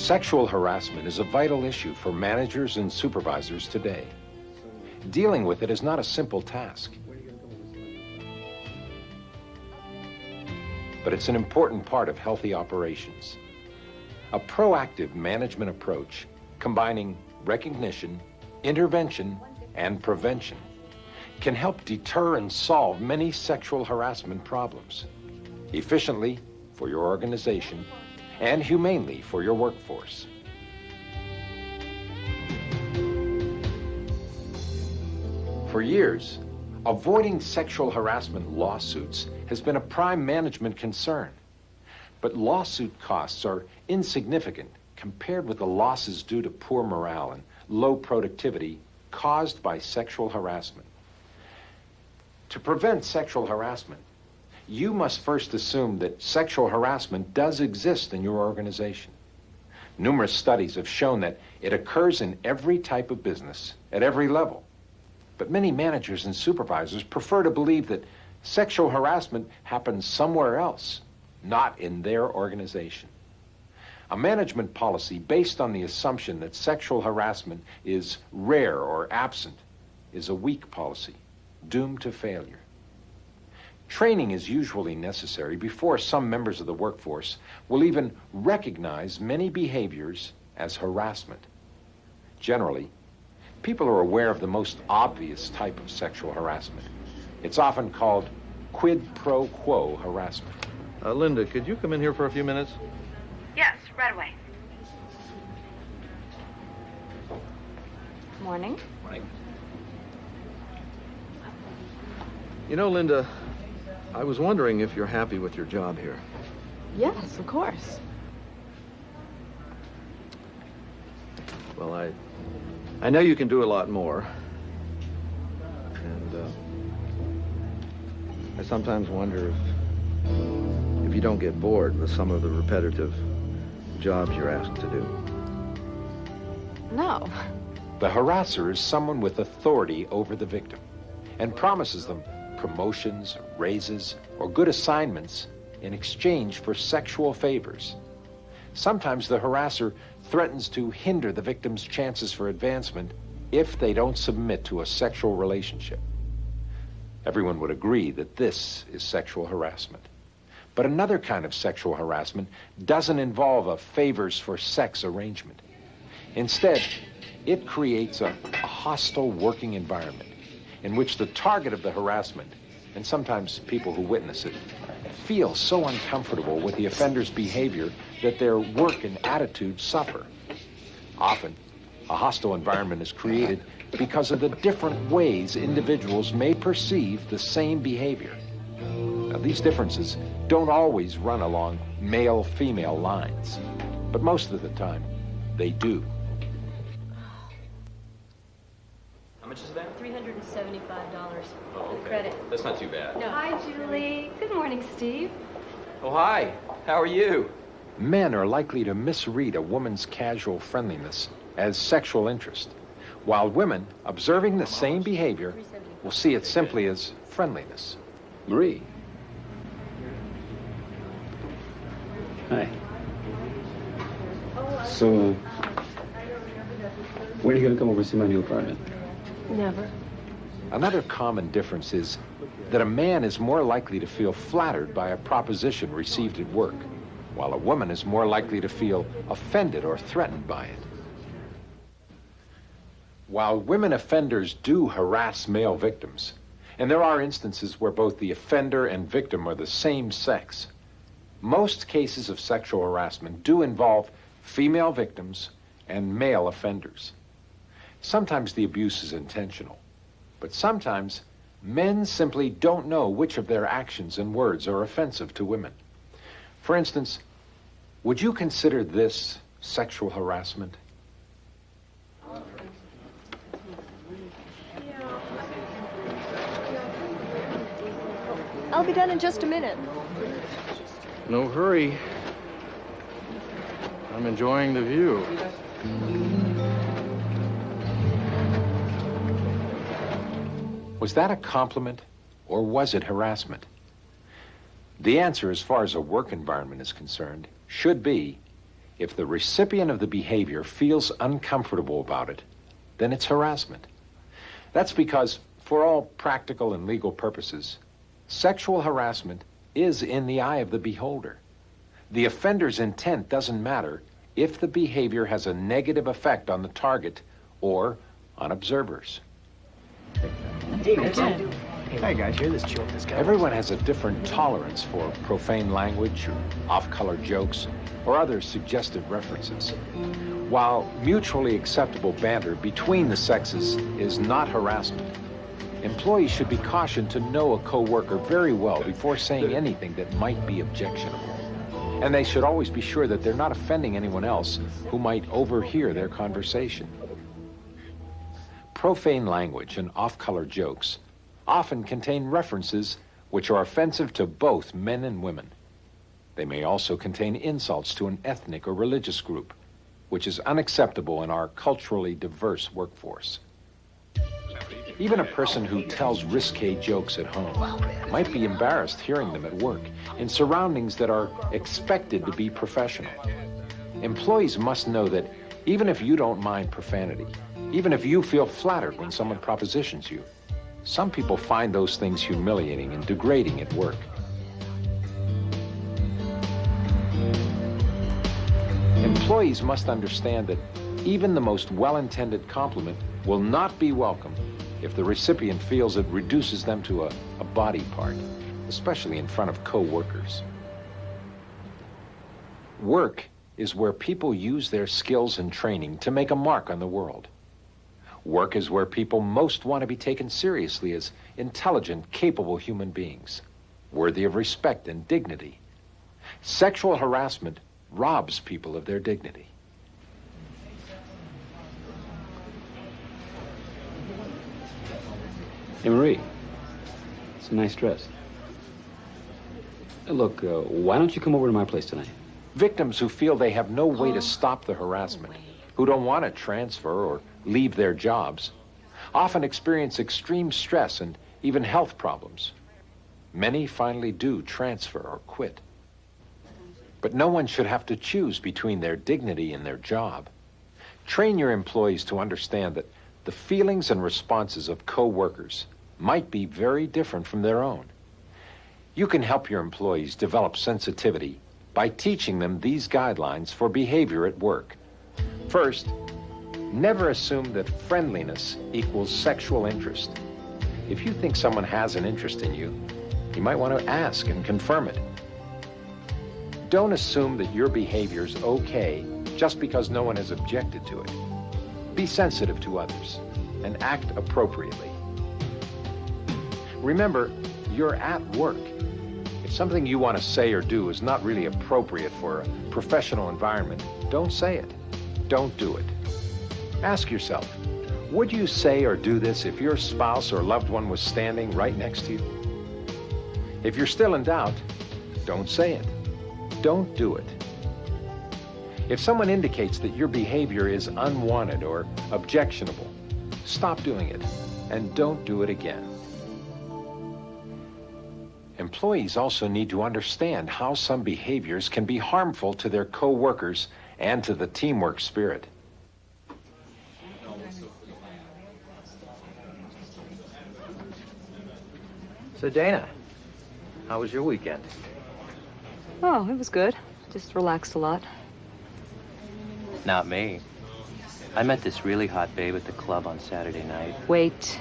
Sexual harassment is a vital issue for managers and supervisors today. Dealing with it is not a simple task, but it's an important part of healthy operations. A proactive management approach combining recognition, intervention, and prevention can help deter and solve many sexual harassment problems efficiently for your organization and humanely for your workforce. For years, avoiding sexual harassment lawsuits has been a prime management concern. But lawsuit costs are insignificant compared with the losses due to poor morale and low productivity caused by sexual harassment. To prevent sexual harassment, you must first assume that sexual harassment does exist in your organization. Numerous studies have shown that it occurs in every type of business, at every level. But many managers and supervisors prefer to believe that sexual harassment happens somewhere else, not in their organization. A management policy based on the assumption that sexual harassment is rare or absent is a weak policy, doomed to failure. Training is usually necessary before some members of the workforce will even recognize many behaviors as harassment. Generally, people are aware of the most obvious type of sexual harassment. It's often called quid pro quo harassment. Linda, could you come in here for a few minutes? Yes, right away. Morning. Morning. You know, Linda, I was wondering if you're happy with your job here. Yes, of course. Well, I know you can do a lot more. And I sometimes wonder if you don't get bored with some of the repetitive jobs you're asked to do. No. The harasser is someone with authority over the victim and promises them promotions, raises, or good assignments in exchange for sexual favors. Sometimes the harasser threatens to hinder the victim's chances for advancement if they don't submit to a sexual relationship. Everyone would agree that this is sexual harassment. But another kind of sexual harassment doesn't involve a favors for sex arrangement. Instead, it creates a hostile working environment in which the target of the harassment, and sometimes people who witness it, feel so uncomfortable with the offender's behavior that their work and attitude suffer. Often, a hostile environment is created because of the different ways individuals may perceive the same behavior. Now, these differences don't always run along male-female lines, but most of the time, they do. How much is that? $375. Oh, okay. Credit. That's not too bad. No. Hi, Julie. Good morning, Steve. Oh, hi. How are you? Men are likely to misread a woman's casual friendliness as sexual interest, while women, observing the same behavior, will see it simply as friendliness. Marie. Hi. So, when are you going to come over and see my new apartment? Never. Another common difference is that a man is more likely to feel flattered by a proposition received at work, while a woman is more likely to feel offended or threatened by it. While women offenders do harass male victims, and there are instances where both the offender and victim are the same sex, most cases of sexual harassment do involve female victims and male offenders. Sometimes the abuse is intentional, but sometimes men simply don't know which of their actions and words are offensive to women. For instance, would you consider this sexual harassment? I'll be done in just a minute. No hurry. I'm enjoying the view. Was that a compliment, or was it harassment? The answer, as far as a work environment is concerned, should be, If the recipient of the behavior feels uncomfortable about it, then it's harassment. That's because, for all practical and legal purposes, sexual harassment is in the eye of the beholder. The offender's intent doesn't matter if the behavior has a negative effect on the target or on observers. Hey guys, hear this chill this guy. Everyone has a different tolerance for profane language or off-color jokes or other suggestive references. While mutually acceptable banter between the sexes is not harassment, employees should be cautioned to know a coworker very well before saying anything that might be objectionable. And they should always be sure that they're not offending anyone else who might overhear their conversation. Profane language and off-color jokes often contain references which are offensive to both men and women. They may also contain insults to an ethnic or religious group, which is unacceptable in our culturally diverse workforce. Even a person who tells risque jokes at home might be embarrassed hearing them at work in surroundings that are expected to be professional. Employees must know that even if you don't mind profanity, even if you feel flattered when someone propositions you, some people find those things humiliating and degrading at work. Employees must understand that even the most well-intended compliment will not be welcome if the recipient feels it reduces them to a body part, especially in front of co-workers. Work is where people use their skills and training to make a mark on the world. Work is where people most want to be taken seriously as intelligent, capable human beings, worthy of respect and dignity. Sexual harassment robs people of their dignity. Hey, Marie. It's a nice dress. Look, why don't you come over to my place tonight? Victims who feel they have no way to stop the harassment, who don't want to transfer or leave their jobs, often experience extreme stress and even health problems. Many finally do transfer or quit. But no one should have to choose between their dignity and their job. Train your employees to understand that the feelings and responses of co-workers might be very different from their own. You can help your employees develop sensitivity by teaching them these guidelines for behavior at work. First, never assume that friendliness equals sexual interest. If you think someone has an interest in you, you might want to ask and confirm it. Don't assume that your behavior's okay just because no one has objected to it. Be sensitive to others and act appropriately. Remember, you're at work. If something you want to say or do is not really appropriate for a professional environment, don't say it. Don't do it. Ask yourself, would you say or do this if your spouse or loved one was standing right next to you? If you're still in doubt, don't say it. Don't do it. If someone indicates that your behavior is unwanted or objectionable, stop doing it and don't do it again. Employees also need to understand how some behaviors can be harmful to their co-workers and to the teamwork spirit. So, Dana, how was your weekend? Oh, it was good. Just relaxed a lot. Not me. I met this really hot babe at the club on Saturday night. Wait.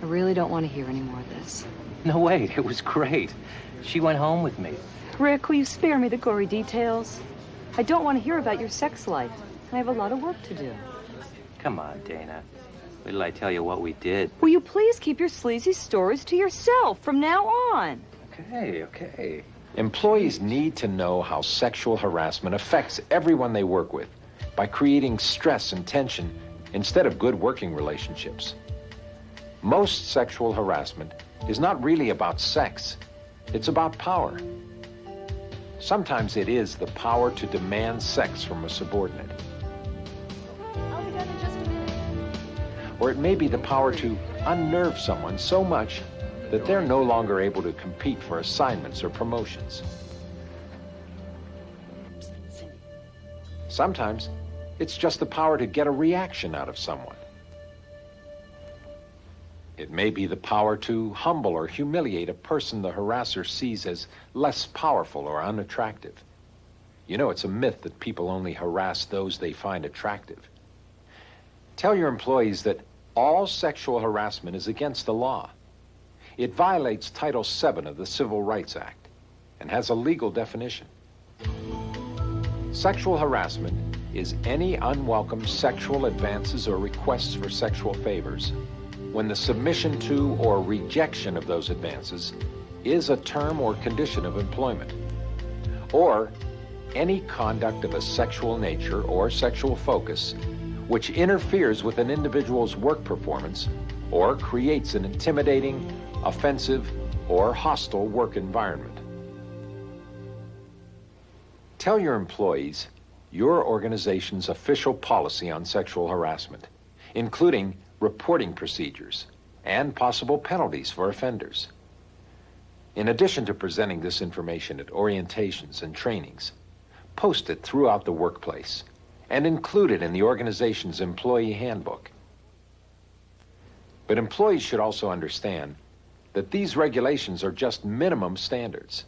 I really don't want to hear any more of this. No, wait, it was great. She went home with me. Rick, will you spare me the gory details? I don't want to hear about your sex life. I have a lot of work to do. Come on, Dana. Wait till I tell you what we did. Will you please keep your sleazy stories to yourself from now on? Okay. Employees need to know how sexual harassment affects everyone they work with by creating stress and tension instead of good working relationships. Most sexual harassment is not really about sex. It's about power. Sometimes it is the power to demand sex from a subordinate. I'll be done in just a minute. Or it may be the power to unnerve someone so much that they're no longer able to compete for assignments or promotions. Sometimes it's just the power to get a reaction out of someone. It may be the power to humble or humiliate a person the harasser sees as less powerful or unattractive. You know, it's a myth that people only harass those they find attractive. Tell your employees that all sexual harassment is against the law. It violates Title VII of the Civil Rights Act and has a legal definition. Sexual harassment is any unwelcome sexual advances or requests for sexual favors when the submission to or rejection of those advances is a term or condition of employment, or any conduct of a sexual nature or sexual focus which interferes with an individual's work performance or creates an intimidating, offensive, or hostile work environment. Tell your employees your organization's official policy on sexual harassment, including reporting procedures and possible penalties for offenders. In addition to presenting this information at orientations and trainings, post it throughout the workplace and include it in the organization's employee handbook. But employees should also understand that these regulations are just minimum standards.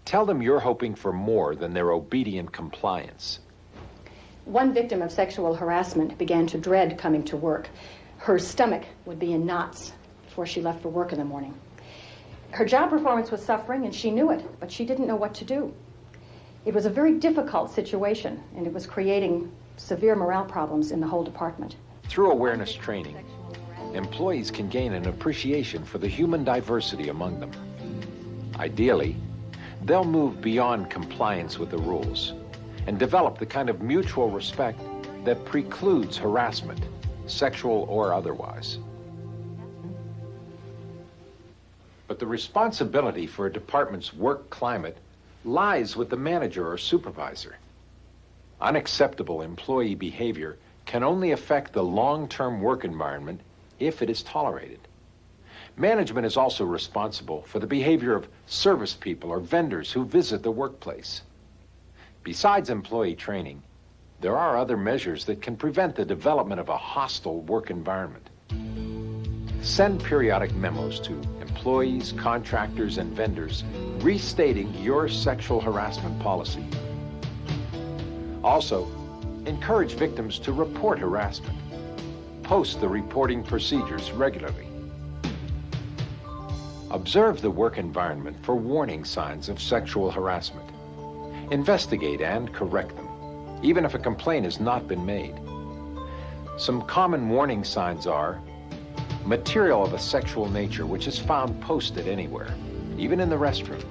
Tell them you're hoping for more than their obedient compliance. One victim of sexual harassment began to dread coming to work. Her stomach would be in knots before she left for work in the morning. Her job performance was suffering, and she knew it, but she didn't know what to do. It was a very difficult situation, and it was creating severe morale problems in the whole department. Through awareness training, employees can gain an appreciation for the human diversity among them. Ideally, they'll move beyond compliance with the rules and develop the kind of mutual respect that precludes harassment, sexual or otherwise. But the responsibility for a department's work climate lies with the manager or supervisor. Unacceptable employee behavior can only affect the long-term work environment if it is tolerated. Management is also responsible for the behavior of service people or vendors who visit the workplace. Besides employee training, there are other measures that can prevent the development of a hostile work environment. Send periodic memos to employees, contractors, and vendors restating your sexual harassment policy. Also, encourage victims to report harassment. Post the reporting procedures regularly. Observe the work environment for warning signs of sexual harassment. Investigate and correct them, even if a complaint has not been made. Some common warning signs are material of a sexual nature which is found posted anywhere, even in the restroom.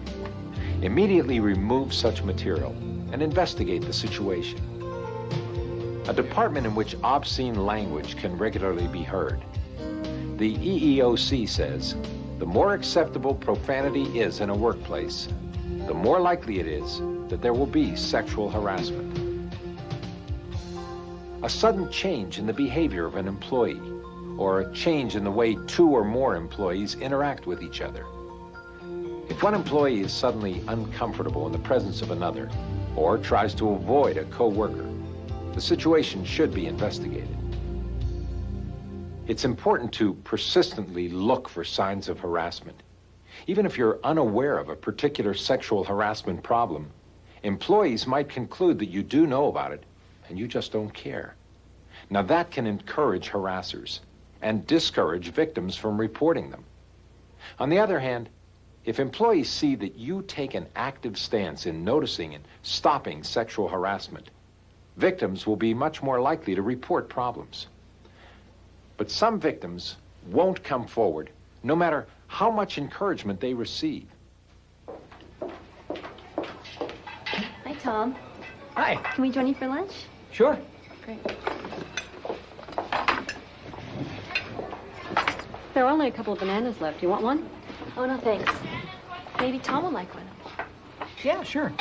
Immediately remove such material and investigate the situation. A department in which obscene language can regularly be heard. The EEOC says, the more acceptable profanity is in a workplace, the more likely it is that there will be sexual harassment. A sudden change in the behavior of an employee, or a change in the way two or more employees interact with each other. If one employee is suddenly uncomfortable in the presence of another, or tries to avoid a coworker, the situation should be investigated. It's important to persistently look for signs of harassment. Even if you're unaware of a particular sexual harassment problem, employees might conclude that you do know about it and you just don't care. Now that can encourage harassers and discourage victims from reporting them. On the other hand, if employees see that you take an active stance in noticing and stopping sexual harassment, victims will be much more likely to report problems. But some victims won't come forward, no matter how much encouragement they receive. Hi, Tom. Hi. Can we join you for lunch? Sure. Great. There are only a couple of bananas left. You want one? Oh, no, thanks. Maybe Tom will like one. Yeah, sure.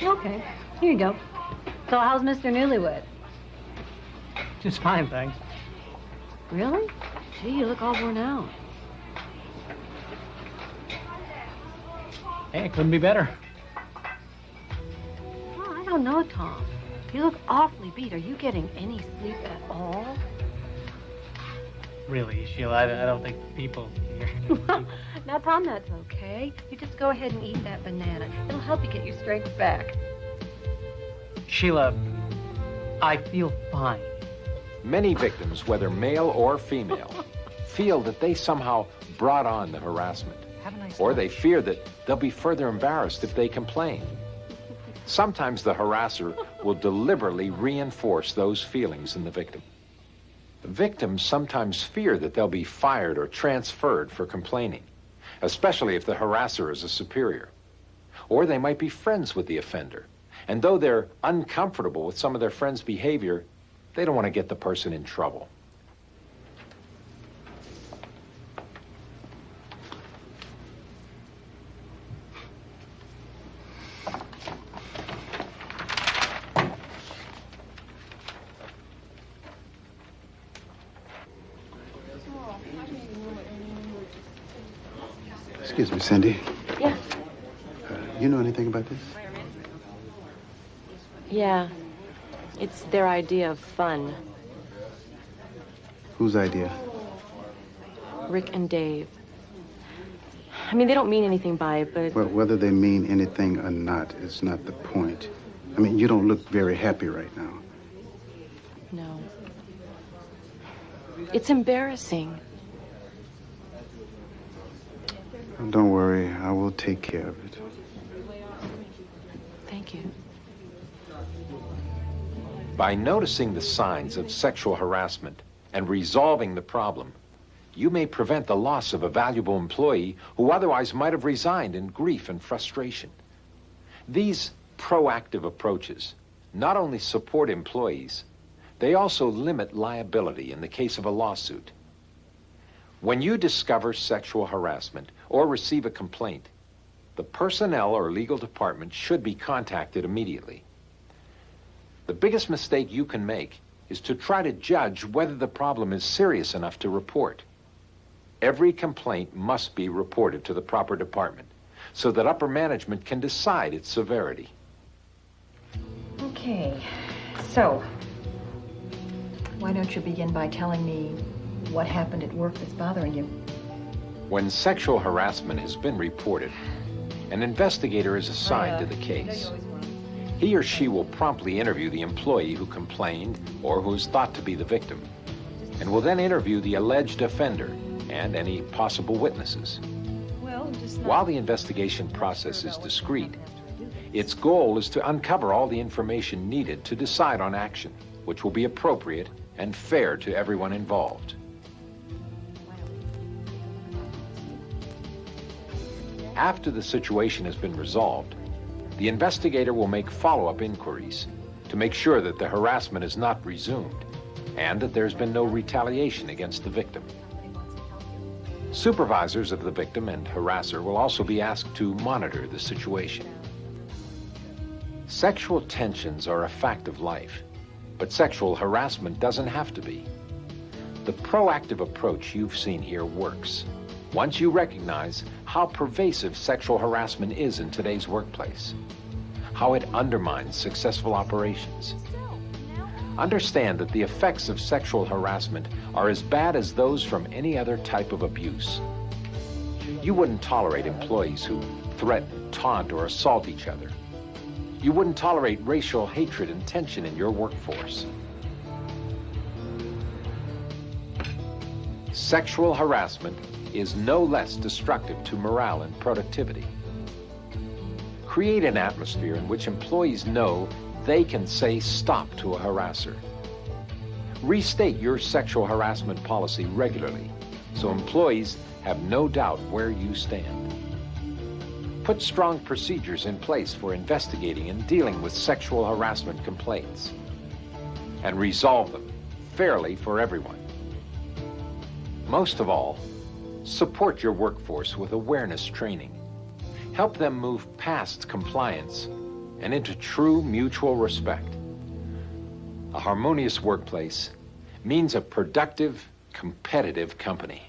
Okay. Here you go. So how's Mr. Newlywed? Just fine, thanks. Really? Gee, you look all worn out. Hey, it couldn't be better. Oh, I don't know, Tom. You look awfully beat. Are you getting any sleep at all? Really, Sheila, I don't think people here. Now, Tom, that's okay. You just go ahead and eat that banana. It'll help you get your strength back. Sheila, I feel fine. Many victims, whether male or female, feel that they somehow brought on the harassment, or they fear that they'll be further embarrassed if they complain. Sometimes the harasser will deliberately reinforce those feelings in the victim. Victims sometimes fear that they'll be fired or transferred for complaining, especially if the harasser is a superior. Or they might be friends with the offender, and though they're uncomfortable with some of their friends' behavior, they don't want to get the person in trouble. Excuse me, Cindy. Yeah. You know anything about this? Yeah. It's their idea of fun. Whose idea? Rick and Dave. I mean, they don't mean anything by it, but... Well, whether they mean anything or not is not the point. I mean, you don't look very happy right now. No. It's embarrassing. Don't worry, I will take care of it. Thank you. By noticing the signs of sexual harassment and resolving the problem, you may prevent the loss of a valuable employee who otherwise might have resigned in grief and frustration. These proactive approaches not only support employees, they also limit liability in the case of a lawsuit. When you discover sexual harassment or receive a complaint, the personnel or legal department should be contacted immediately. The biggest mistake you can make is to try to judge whether the problem is serious enough to report. Every complaint must be reported to the proper department so that upper management can decide its severity. Okay, so why don't you begin by telling me what happened at work that's bothering you? When sexual harassment has been reported, an investigator is assigned to the case. He or she will promptly interview the employee who complained or who is thought to be the victim, and will then interview the alleged offender and any possible witnesses. While the investigation process is discreet, its goal is to uncover all the information needed to decide on action, which will be appropriate and fair to everyone involved. After the situation has been resolved, the investigator will make follow-up inquiries to make sure that the harassment is not resumed and that there's been no retaliation against the victim. Supervisors of the victim and harasser will also be asked to monitor the situation. Sexual tensions are a fact of life, but sexual harassment doesn't have to be. The proactive approach you've seen here works once you recognize how pervasive sexual harassment is in today's workplace, how it undermines successful operations. Understand that the effects of sexual harassment are as bad as those from any other type of abuse. You wouldn't tolerate employees who threaten, taunt, or assault each other. You wouldn't tolerate racial hatred and tension in your workforce. Sexual harassment is no less destructive to morale and productivity. Create an atmosphere in which employees know they can say stop to a harasser. Restate your sexual harassment policy regularly so employees have no doubt where you stand. Put strong procedures in place for investigating and dealing with sexual harassment complaints, and resolve them fairly for everyone. Most of all, support your workforce with awareness training. Help them move past compliance and into true mutual respect. A harmonious workplace means a productive, competitive company.